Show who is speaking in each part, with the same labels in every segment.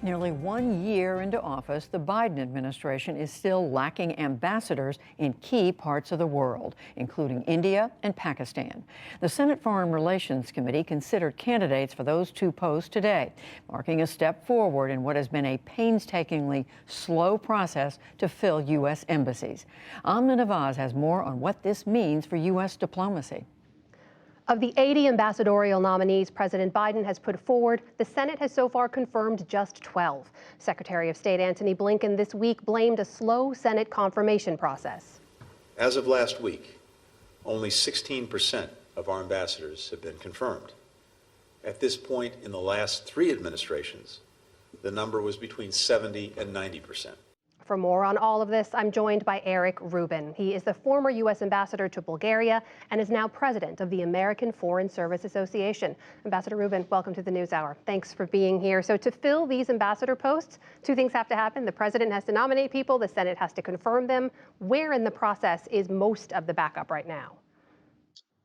Speaker 1: Nearly 1 year into office, the Biden administration is still lacking ambassadors in key parts of the world, including India and Pakistan. The Senate Foreign Relations Committee considered candidates for those two posts today, marking a step forward in what has been a painstakingly slow process to fill U.S. embassies. Amna Nawaz has more on what this means for U.S. diplomacy.
Speaker 2: Of the 80 ambassadorial nominees President Biden has put forward, the Senate has so far confirmed just 12. Secretary of State Antony Blinken this week blamed a slow Senate confirmation process.
Speaker 3: As of last week, only 16% of our ambassadors have been confirmed. At this point in the last 3 administrations, the number was between 70 and 90%.
Speaker 2: For more on all of this, I'm joined by Eric Rubin. He is the former U.S. ambassador to Bulgaria and is now president of the American Foreign Service Association. Ambassador Rubin, welcome to the NewsHour. Thanks for being here. So to fill these ambassador posts, 2 things have to happen. The president has to nominate people, the Senate has to confirm them. Where in the process is most of the backup right now?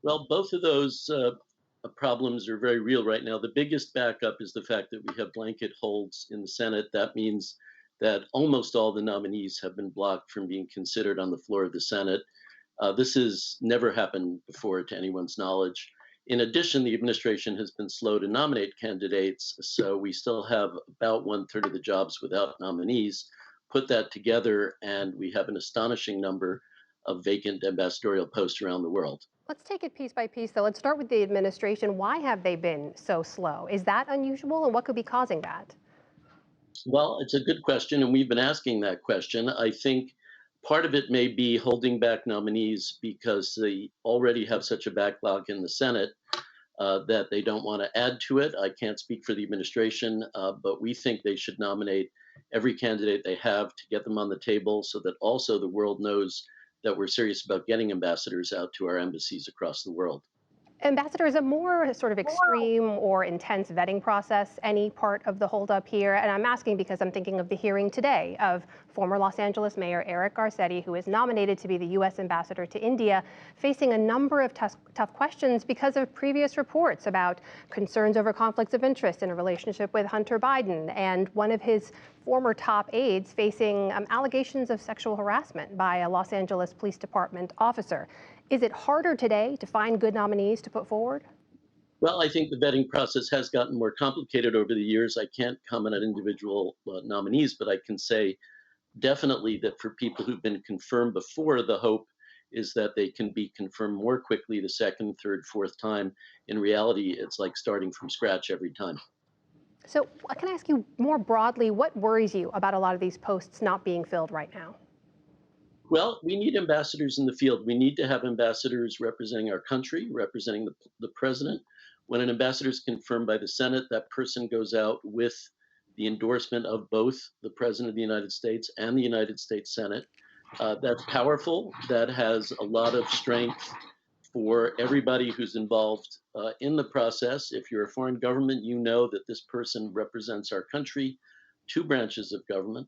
Speaker 4: Well, both of those problems are very real right now. The biggest backup is the fact that we have blanket holds in the Senate. That means that almost all the nominees have been blocked from being considered on the floor of the Senate. This has never happened before to anyone's knowledge. In addition, the administration has been slow to nominate candidates, so we still have about 1/3 of the jobs without nominees. Put that together, and we have an astonishing number of vacant ambassadorial posts around the world.
Speaker 2: Let's take it piece by piece, though. Let's start with the administration. Why have they been so slow? Is that unusual, and what could be causing that?
Speaker 4: Well, it's a good question, and we've been asking that question. I think part of it may be holding back nominees because they already have such a backlog in the Senate that they don't want to add to it. I can't speak for the administration, but we think they should nominate every candidate they have to get them on the table so that also the world knows that we're serious about getting ambassadors out to our embassies across the world.
Speaker 2: Ambassador, is a more sort of extreme or intense vetting process any part of the holdup here? And I'm asking because I'm thinking of the hearing today of former Los Angeles Mayor Eric Garcetti, who is nominated to be the U.S. ambassador to India, facing a number of tough questions because of previous reports about concerns over conflicts of interest in a relationship with Hunter Biden, and one of his former top aides facing allegations of sexual harassment by a Los Angeles Police Department officer. Is it harder today to find good nominees to put forward?
Speaker 4: Well, I think the vetting process has gotten more complicated over the years. I can't comment on individual nominees, but I can say definitely that for people who've been confirmed before, the hope is that they can be confirmed more quickly the second, third, fourth time. In reality, it's like starting from scratch every time.
Speaker 2: So can I ask you more broadly, what worries you about a lot of these posts not being filled right now?
Speaker 4: Well, we need ambassadors in the field. We need to have ambassadors representing our country, representing the president. When an ambassador is confirmed by the Senate, that person goes out with the endorsement of both the President of the United States and the United States Senate. That's powerful. That has a lot of strength for everybody who's involved in the process. If you're a foreign government, you know that this person represents our country, 2 branches of government.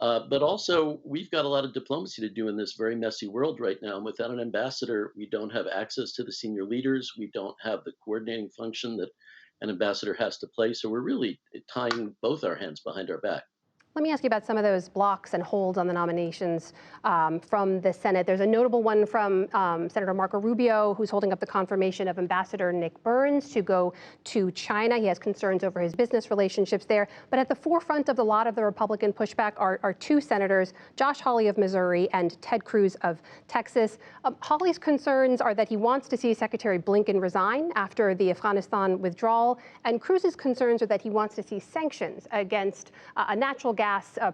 Speaker 4: But also, we've got a lot of diplomacy to do in this very messy world right now. And without an ambassador, we don't have access to the senior leaders. We don't have the coordinating function that an ambassador has to play. So we're really tying both our hands behind our back.
Speaker 2: Let me ask you about some of those blocks and holds on the nominations from the Senate. There's a notable one from Senator Marco Rubio, who's holding up the confirmation of Ambassador Nick Burns to go to China. He has concerns over his business relationships there. But at the forefront of a lot of the Republican pushback are 2 senators, Josh Hawley of Missouri and Ted Cruz of Texas. Hawley's concerns are that he wants to see Secretary Blinken resign after the Afghanistan withdrawal. And Cruz's concerns are that he wants to see sanctions against a natural gas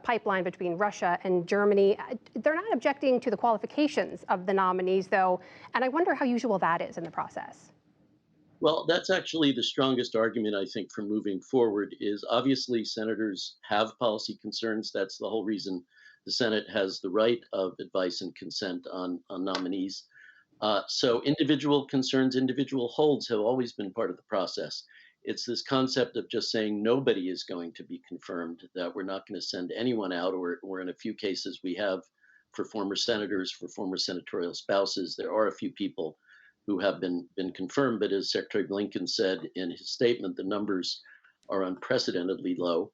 Speaker 2: pipeline between Russia and Germany. They're not objecting to the qualifications of the nominees, though, and I wonder how usual that is in the process.
Speaker 4: Well, that's actually the strongest argument, I think, for moving forward is obviously senators have policy concerns. That's the whole reason the Senate has the right of advice and consent on nominees. So individual concerns, individual holds have always been part of the process. It's this concept of just saying nobody is going to be confirmed, that we're not going to send anyone out, or in a few cases we have for former senators, for former senatorial spouses. There are a few people who have been confirmed, but as Secretary Blinken said in his statement, the numbers are unprecedentedly low.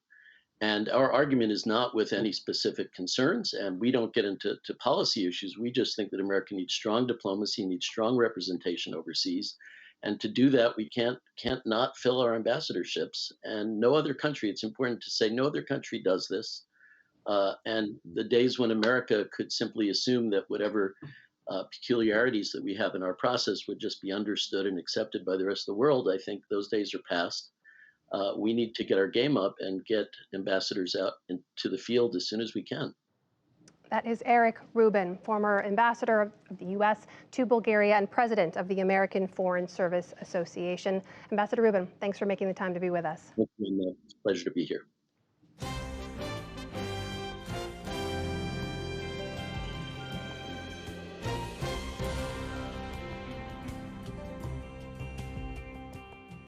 Speaker 4: And our argument is not with any specific concerns, and we don't get into policy issues. We just think that America needs strong diplomacy, needs strong representation overseas. And to do that, we can't not fill our ambassadorships. And no other country, it's important to say, no other country does this. And the days when America could simply assume that whatever peculiarities that we have in our process would just be understood and accepted by the rest of the world, I think those days are past. We need to get our game up and get ambassadors out into the field as soon as we can.
Speaker 2: That is Eric Rubin, former ambassador of the U.S. to Bulgaria and president of the American Foreign Service Association. Ambassador Rubin, thanks for making the time to be with us.
Speaker 4: It's been a pleasure to be here.